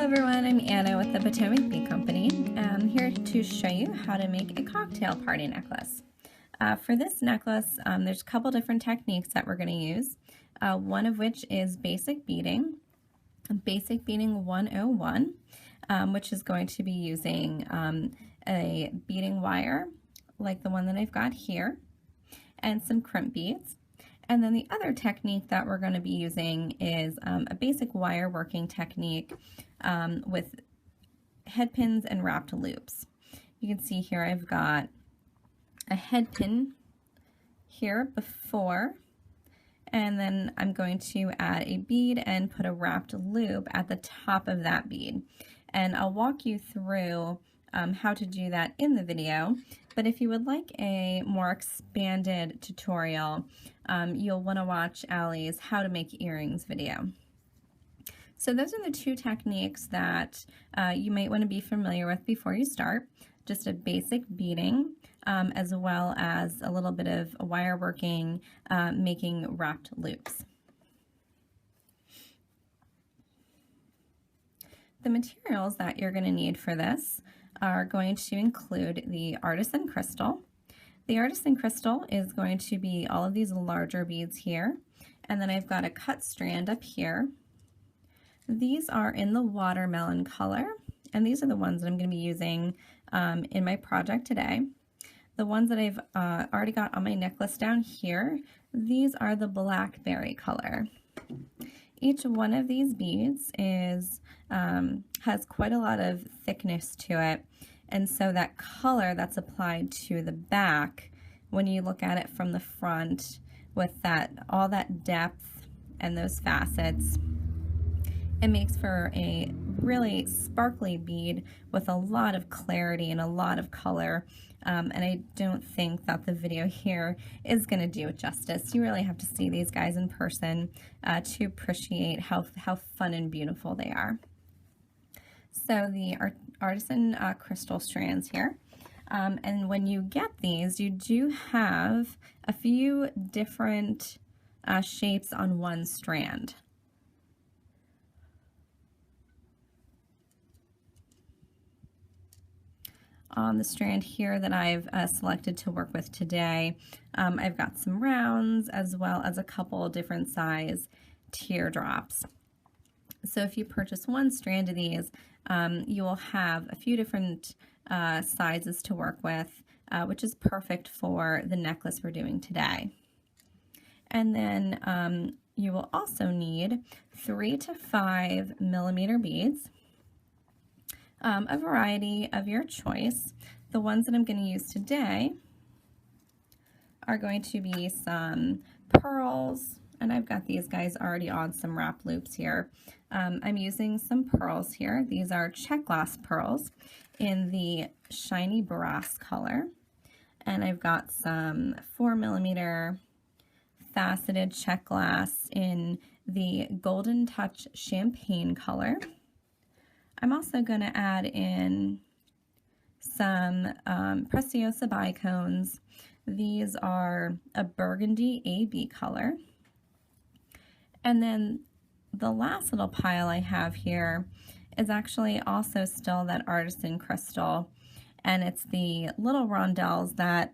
everyone, I'm Anna with the Potomac Bead Company. I'm here to show you how to make a cocktail party necklace. For this necklace, there's a couple different techniques that we're going to use, one of which is basic beading 101, which is going to be using a beading wire like the one that I've got here and some crimp beads. And then the other technique that we're going to be using is a basic wire working technique with head pins and wrapped loops. You can see here I've got a head pin here before, and then I'm going to add a bead and put a wrapped loop at the top of that bead. And I'll walk you through how to do that in the video, but if you would like a more expanded tutorial, you'll want to watch Allie's How to Make Earrings video. So those are the two techniques that you might want to be familiar with before you start, just a basic beading as well as a little bit of wire working, making wrapped loops. The materials that you're going to need for this are going to include the Artisan crystal. The Artisan crystal is going to be all of these larger beads here, and then I've got a cut strand up here. These are in the watermelon color, and these are the ones that I'm going to be using in my project today. The ones that I've already got on my necklace down here, these are the blackberry color. Each one of these beads is has quite a lot of thickness to it, and so that color that's applied to the back, when you look at it from the front with all that depth and those facets, it makes for a really sparkly bead with a lot of clarity and a lot of color. And I don't think that the video here is going to do it justice. You really have to see these guys in person to appreciate how fun and beautiful they are. So the Artisan crystal strands here. And when you get these, you do have a few different shapes on one strand. On the strand here that I've selected to work with today, I've got some rounds as well as a couple different size teardrops. So if you purchase one strand of these, you will have a few different sizes to work with, which is perfect for the necklace we're doing today. And then you will also need 3 to 5 millimeter beads. A variety of your choice. The ones that I'm going to use today are going to be some pearls, and I've got these guys already on some wrap loops here. I'm using some pearls here. These are check glass pearls in the shiny brass color, and I've got some 4 millimeter faceted check glass in the Golden Touch champagne color. I'm also going to add in some Preciosa bicones. These are a burgundy AB color. And then the last little pile I have here is actually also still that Artisan crystal, and it's the little rondelles that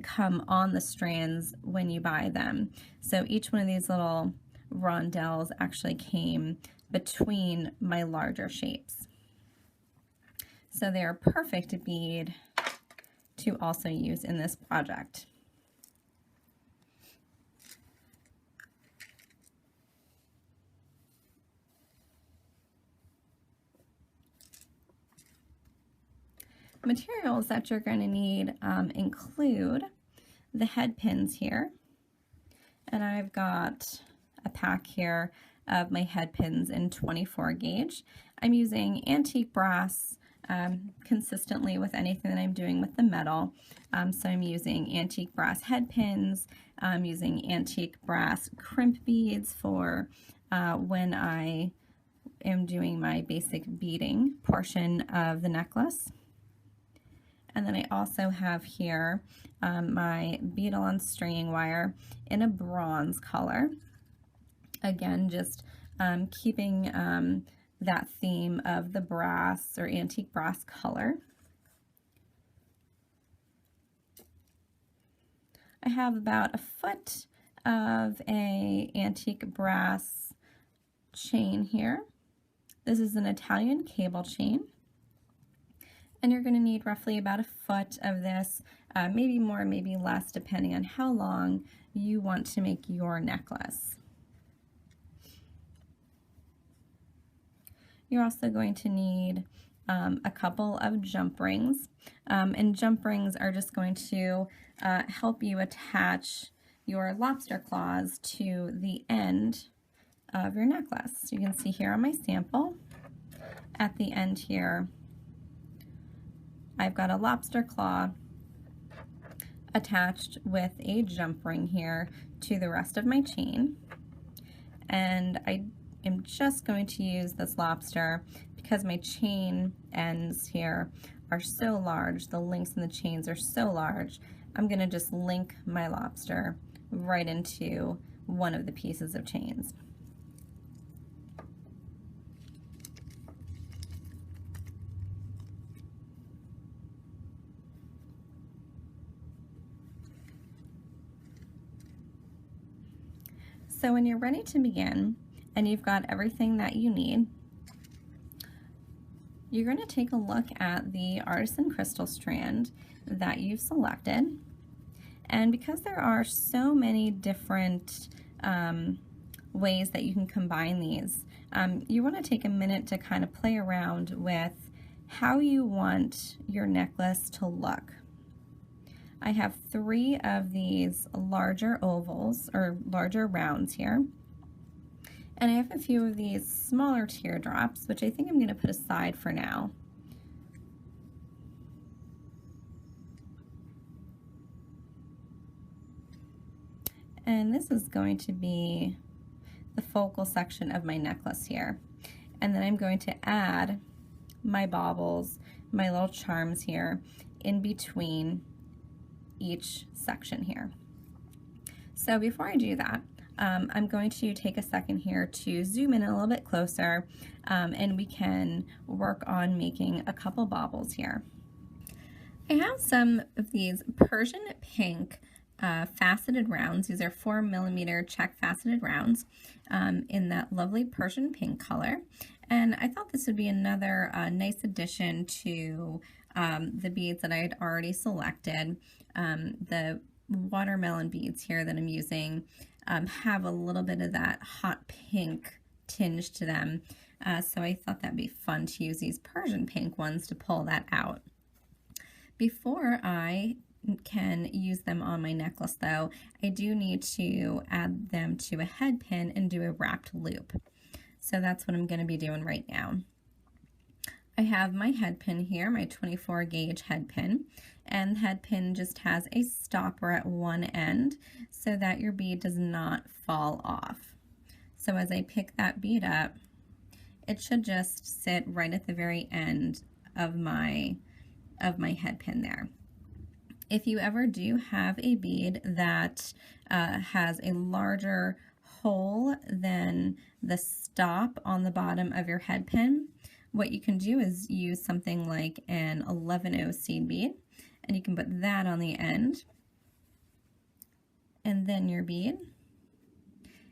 come on the strands when you buy them. So each one of these little rondelles actually came between my larger shapes. So they're a perfect bead to also use in this project. Materials that you're going to need include the head pins here, and I've got a pack here of my head pins in 24 gauge. I'm using antique brass consistently with anything that I'm doing with the metal. So I'm using antique brass head pins. I'm using antique brass crimp beads for when I am doing my basic beading portion of the necklace. And then I also have here my beadalon stringing wire in a bronze color. Again, just keeping that theme of the brass or antique brass color. I have about a foot of a antique brass chain here. This is an Italian cable chain, and you're going to need roughly about a foot of this, maybe more, maybe less, depending on how long you want to make your necklace. You're also going to need a couple of jump rings, and jump rings are just going to help you attach your lobster claws to the end of your necklace. You can see here on my sample, at the end here, I've got a lobster claw attached with a jump ring here to the rest of my chain, and I am just going to use this lobster because my chain ends here are so large, the links in the chains are so large, I'm going to just link my lobster right into one of the pieces of chains. So when you're ready to begin and you've got everything that you need, you're going to take a look at the Artisan crystal strand that you've selected. And because there are so many different ways that you can combine these, you want to take a minute to kind of play around with how you want your necklace to look. I have 3 of these larger ovals or larger rounds here, and I have a few of these smaller teardrops, which I think I'm going to put aside for now. And this is going to be the focal section of my necklace here. And then I'm going to add my baubles, my little charms here in between each section here. So before I do that, I'm going to take a second here to zoom in a little bit closer, and we can work on making a couple baubles here. I have some of these Persian pink faceted rounds. These are 4mm check faceted rounds in that lovely Persian pink color. And I thought this would be another nice addition to the beads that I had already selected. The watermelon beads here that I'm using have a little bit of that hot pink tinge to them. So I thought that'd be fun to use these Persian pink ones to pull that out. Before I can use them on my necklace though, I do need to add them to a head pin and do a wrapped loop. So that's what I'm going to be doing right now. I have my head pin here, my 24 gauge head pin, and the head pin just has a stopper at one end so that your bead does not fall off. So as I pick that bead up, it should just sit right at the very end of my head pin there. If you ever do have a bead that has a larger hole than the stop on the bottom of your head pin, what you can do is use something like an 11/0 seed bead, and you can put that on the end, and then your bead,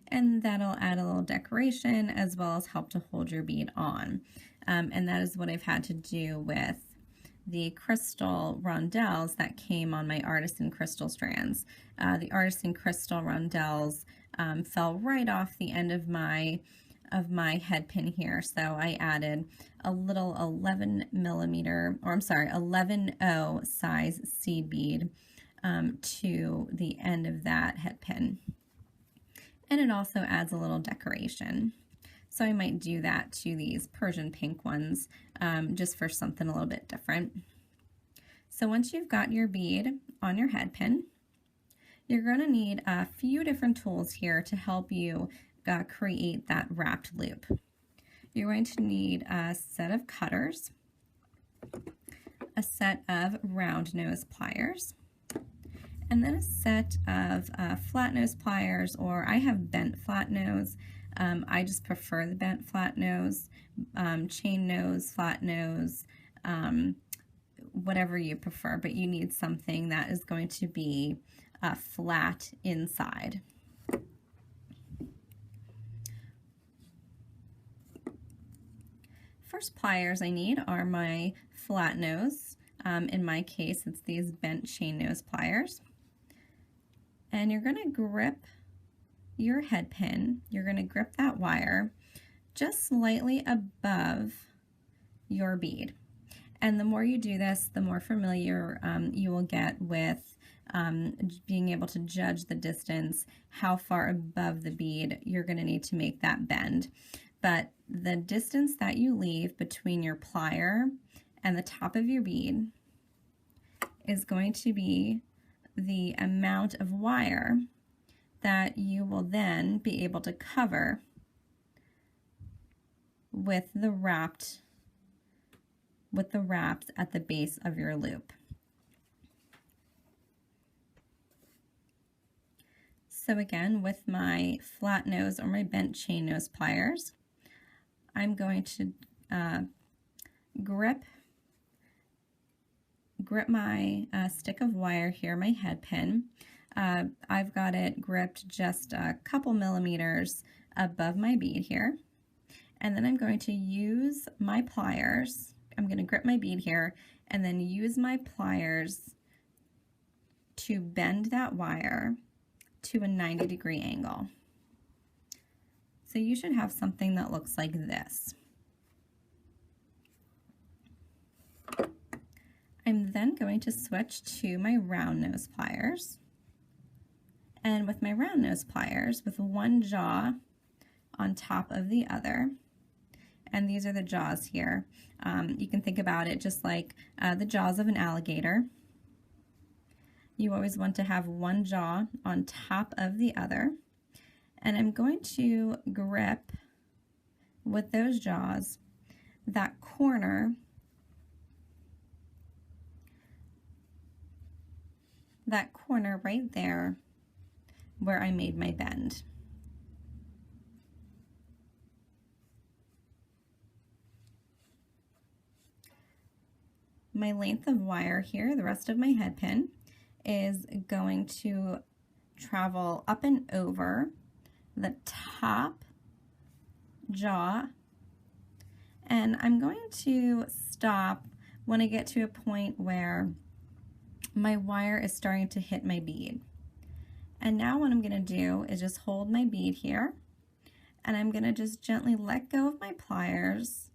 and that'll add a little decoration as well as help to hold your bead on. And that is what I've had to do with the crystal rondelles that came on my Artisan crystal strands. The Artisan crystal rondelles fell right off the end of my head pin here, so I added a little 11/0 size seed bead to the end of that head pin, and it also adds a little decoration. So I might do that to these Persian pink ones just for something a little bit different. So once you've got your bead on your head pin, you're going to need a few different tools here to help you create that wrapped loop. You're going to need a set of cutters, a set of round nose pliers, and then a set of flat nose pliers, or I have bent flat nose. I just prefer the bent flat nose, chain nose, flat nose, whatever you prefer, but you need something that is going to be flat inside. First pliers I need are my flat nose. In my case, it's these bent chain nose pliers. And you're going to grip your head pin. You're going to grip that wire just slightly above your bead. And the more you do this, the more familiar you will get with being able to judge the distance, how far above the bead you're going to need to make that bend. But the distance that you leave between your plier and the top of your bead is going to be the amount of wire that you will then be able to cover with the wraps at the base of your loop. So again, with my flat nose or my bent chain nose pliers, I'm going to grip my stick of wire here, my head pin. I've got it gripped just a couple millimeters above my bead here. And then I'm going to use my pliers. I'm going to grip my bead here and then use my pliers to bend that wire to a 90-degree angle. So you should have something that looks like this. I'm then going to switch to my round nose pliers. And with my round nose pliers, with one jaw on top of the other, and these are the jaws here. You can think about it just like the jaws of an alligator. You always want to have one jaw on top of the other. And I'm going to grip with those jaws that corner right there where I made my bend. My length of wire here, the rest of my head pin, is going to travel up and over the top jaw, and I'm going to stop when I get to a point where my wire is starting to hit my bead. And now what I'm going to do is just hold my bead here, and I'm going to just gently let go of my pliers,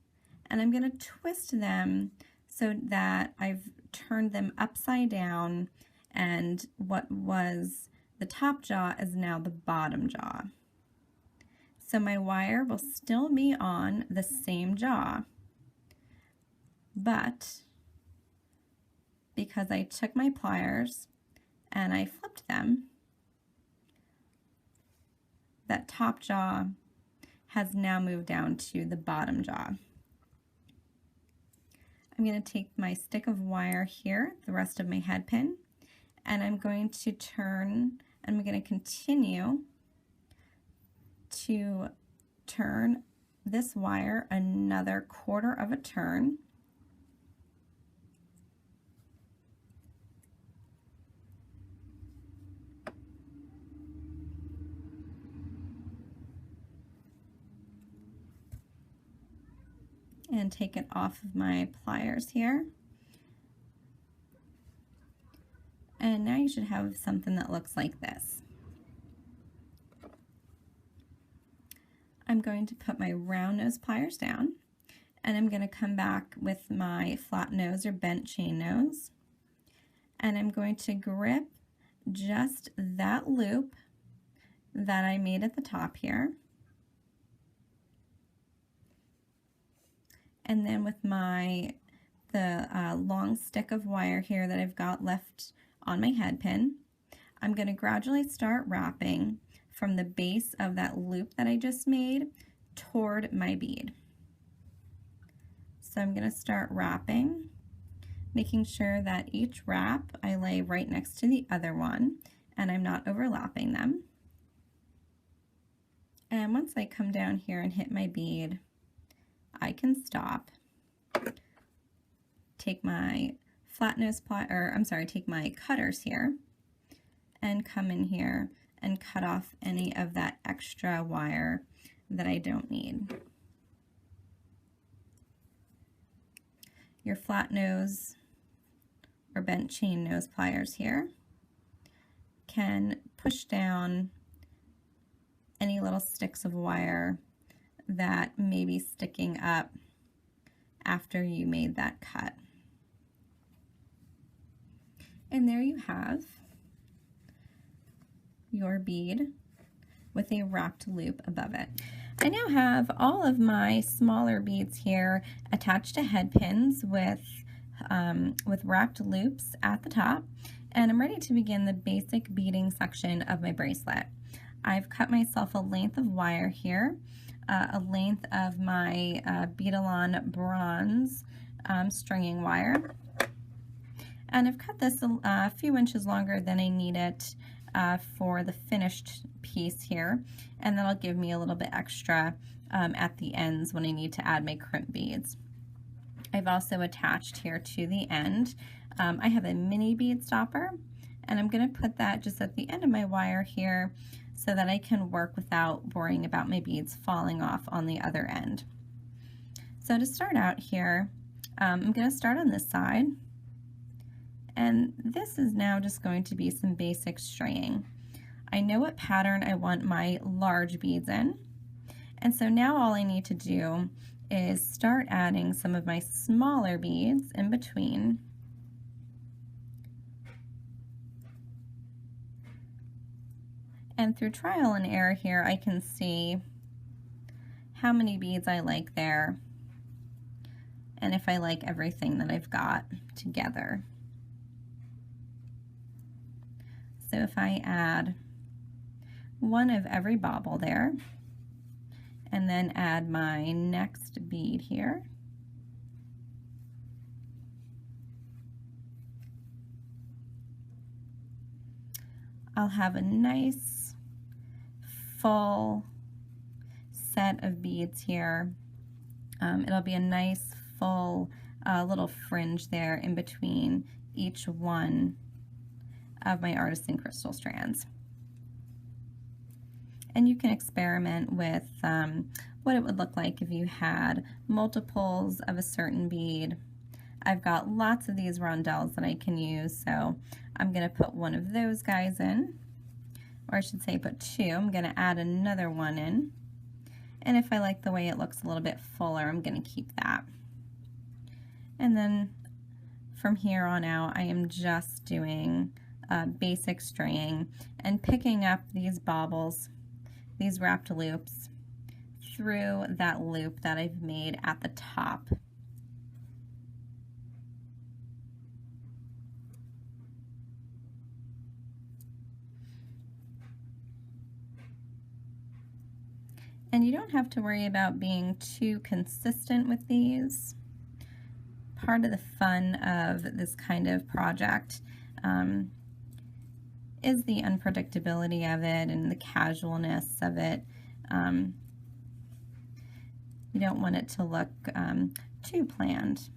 and I'm going to twist them so that I've turned them upside down, and what was the top jaw is now the bottom jaw. So my wire will still be on the same jaw, but because I took my pliers and I flipped them, that top jaw has now moved down to the bottom jaw. I'm going to take my stick of wire here, the rest of my head pin, and I'm going to turn, and I'm going to continue to turn this wire another quarter of a turn. And take it off of my pliers here. And now you should have something that looks like this. I'm going to put my round nose pliers down, and I'm going to come back with my flat nose or bent chain nose, and I'm going to grip just that loop that I made at the top here. And then with the long stick of wire here that I've got left on my head pin, I'm going to gradually start wrapping from the base of that loop that I just made toward my bead. So I'm going to start wrapping, making sure that each wrap I lay right next to the other one and I'm not overlapping them. And once I come down here and hit my bead, I can stop, take my flat nose take my cutters here and come in here and cut off any of that extra wire that I don't need. Your flat nose or bent chain nose pliers here can push down any little sticks of wire that may be sticking up after you made that cut. And there you have your bead with a wrapped loop above it. I now have all of my smaller beads here attached to head pins with wrapped loops at the top, and I'm ready to begin the basic beading section of my bracelet. I've cut myself a length of wire here, a length of my beadalon bronze stringing wire, and I've cut this a few inches longer than I need it for the finished piece here, and that'll give me a little bit extra at the ends when I need to add my crimp beads. I've also attached here to the end, I have a mini bead stopper, and I'm going to put that just at the end of my wire here so that I can work without worrying about my beads falling off on the other end. So to start out here, I'm going to start on this side, and this is now just going to be some basic stringing. I know what pattern I want my large beads in, and so now all I need to do is start adding some of my smaller beads in between. And through trial and error here, I can see how many beads I like there and if I like everything that I've got together. So if I add one of every bauble there, and then add my next bead here, I'll have a nice full set of beads here. It'll be a nice full little fringe there in between each one of my Artisan crystal strands. And you can experiment with what it would look like if you had multiples of a certain bead. I've got lots of these rondelles that I can use, so I'm going to put one of those guys in, or I should say put two. I'm going to add another one in, and if I like the way it looks a little bit fuller, I'm going to keep that. And then from here on out, I am just doing basic stringing and picking up these baubles, these wrapped loops, through that loop that I've made at the top. And you don't have to worry about being too consistent with these. Part of the fun of this kind of project is the unpredictability of it and the casualness of it. You don't want it to look too planned.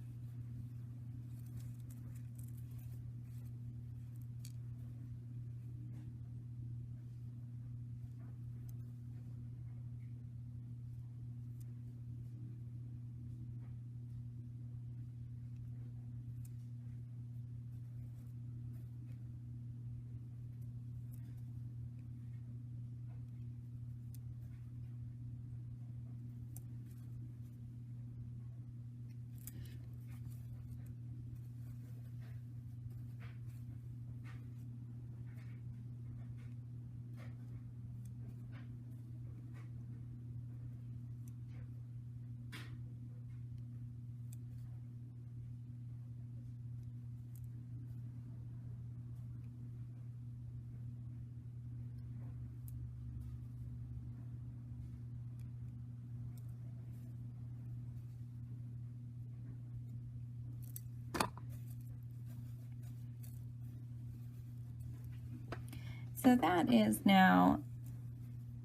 So that is now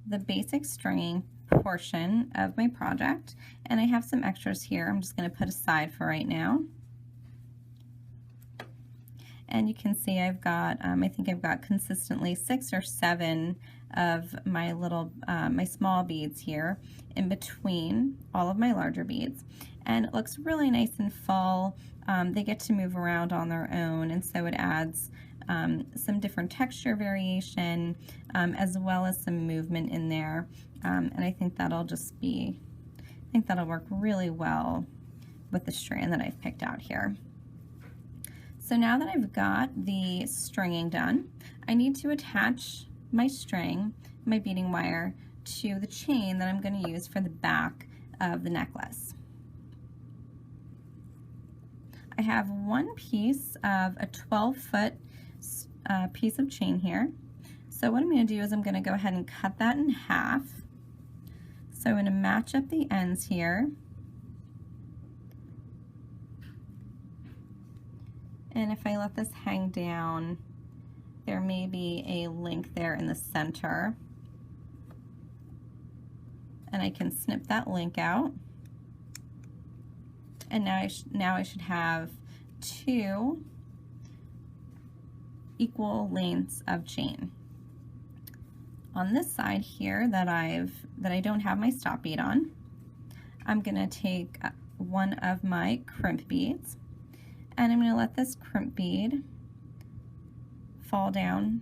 the basic stringing portion of my project, and I have some extras here I'm just going to put aside for right now. And you can see I've got, I think I've got consistently 6 or 7 of my little, my small beads here in between all of my larger beads. And it looks really nice and full. They get to move around on their own, and so it adds some different texture variation, as well as some movement in there. And I think that'll just be, I think that'll work really well with the strand that I've picked out here. So now that I've got the stringing done, I need to attach my string, my beading wire, to the chain that I'm going to use for the back of the necklace. I have one piece of a 12-foot piece of chain here. So what I'm going to do is I'm going to go ahead and cut that in half. So I'm going to match up the ends here. And if I let this hang down, there may be a link there in the center. And I can snip that link out. And now I should have 2 equal lengths of chain. On this side here that I don't have my stop bead on, I'm going to take one of my crimp beads, and I'm going to let this crimp bead fall down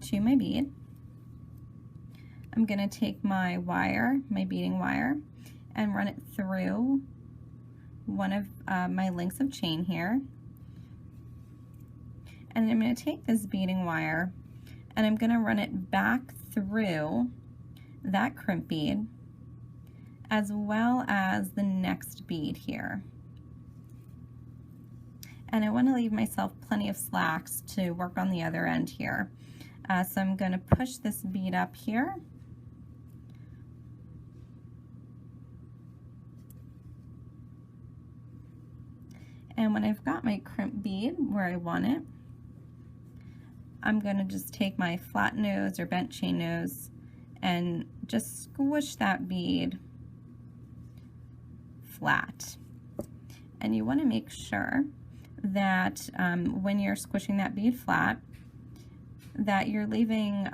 to my bead. I'm going to take my wire, my beading wire, and run it through one of my links of chain here. And I'm going to take this beading wire and I'm going to run it back through that crimp bead as well as the next bead here. And I want to leave myself plenty of slacks to work on the other end here. So I'm going to push this bead up here. And when I've got my crimp bead where I want it, I'm going to just take my flat nose or bent chain nose and just squish that bead flat. And you want to make sure that when you're squishing that bead flat, that you're leaving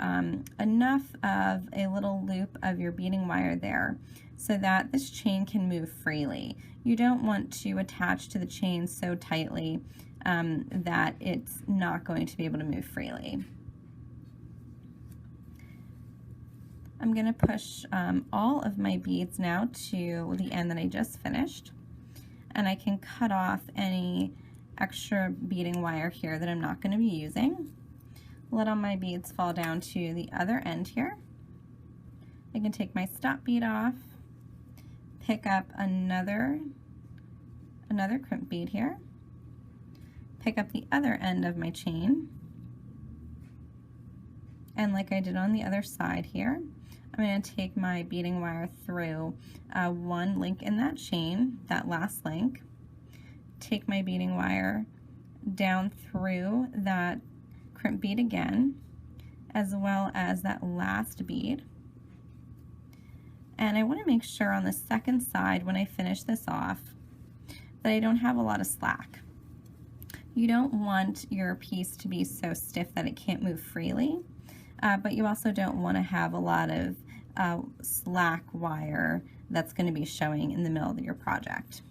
enough of a little loop of your beading wire there so that this chain can move freely. You don't want to attach to the chain so tightly that it's not going to be able to move freely. I'm going to push all of my beads now to the end that I just finished, and I can cut off any extra beading wire here that I'm not going to be using. Let all my beads fall down to the other end here. I can take my stop bead off, pick up another crimp bead here, pick up the other end of my chain, and like I did on the other side here, I'm going to take my beading wire through one link in that chain, that last link, take my beading wire down through that crimp bead again, as well as that last bead. And I want to make sure on the second side when I finish this off that I don't have a lot of slack. You don't want your piece to be so stiff that it can't move freely, but you also don't want to have a lot of slack wire that's going to be showing in the middle of your project.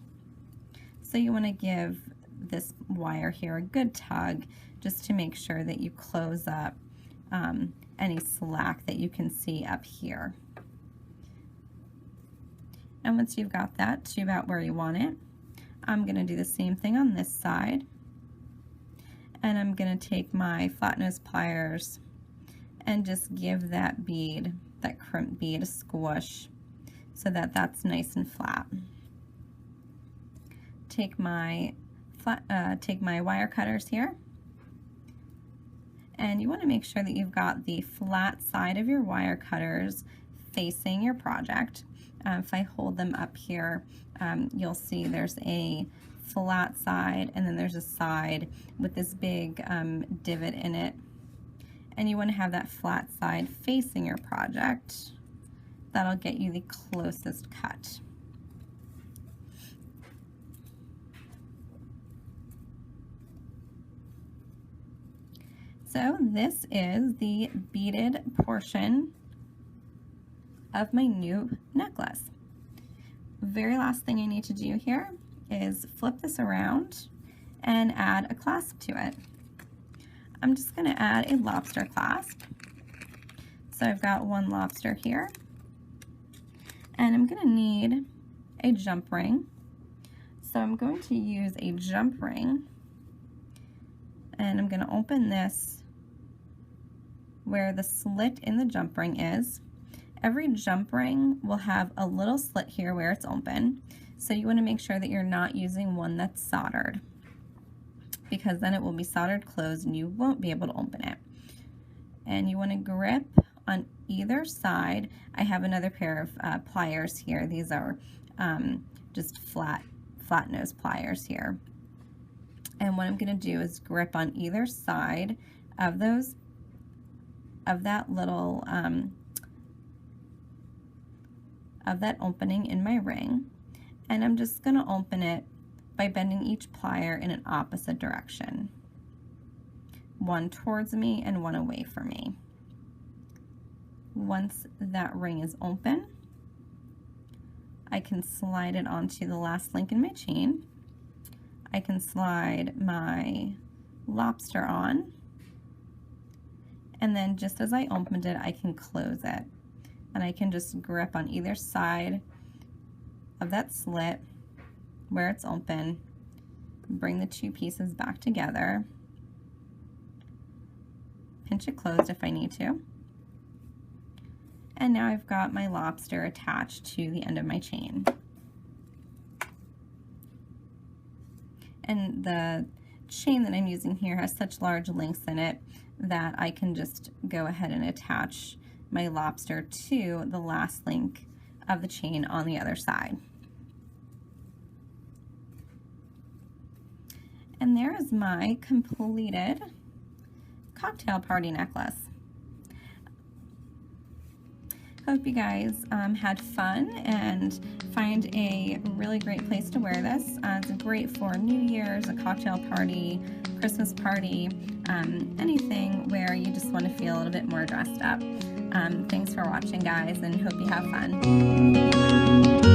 So you want to give this wire here a good tug just to make sure that you close up any slack that you can see up here. And once you've got that to about where you want it, I'm going to do the same thing on this side. And I'm going to take my flat nose pliers and just give that bead, that crimp bead, a squish so that that's nice and flat. Take my wire cutters here, and you want to make sure that you've got the flat side of your wire cutters facing your project. If I hold them up here, you'll see there's a flat side and then there's a side with this big divot in it, and you want to have that flat side facing your project. that'll get you the closest cut. So this is the beaded portion of my new necklace. Very last thing I need to do here is flip this around and add a clasp to it. I'm just going to add a lobster clasp. So I've got one lobster here, and I'm going to need a jump ring. So I'm going to use a jump ring, and I'm going to open this where the slit in the jump ring is. Every jump ring will have a little slit here where it's open, so you want to make sure that you're not using one that's soldered, because then it will be soldered closed and you won't be able to open it. And you want to grip on either side. I have another pair of pliers here. These are just flat nose pliers here. And what I'm going to do is grip on either side of that little of that opening in my ring, and I'm just going to open it by bending each plier in an opposite direction, one towards me and one away from me. Once that ring is open, I can slide it onto the last link in my chain. I can slide my lobster on, and then just as I opened it, I can close it. And I can just grip on either side of that slit where it's open, bring the two pieces back together, pinch it closed if I need to. And now I've got my lobster attached to the end of my chain. And the chain that I'm using here has such large links in it that I can just go ahead and attach my lobster to the last link of the chain on the other side. And there is my completed cocktail party necklace. Hope you guys had fun and find a really great place to wear this. It's great for New Year's, a cocktail party, Christmas party, anything where you just want to feel a little bit more dressed up. Thanks for watching, guys, and hope you have fun.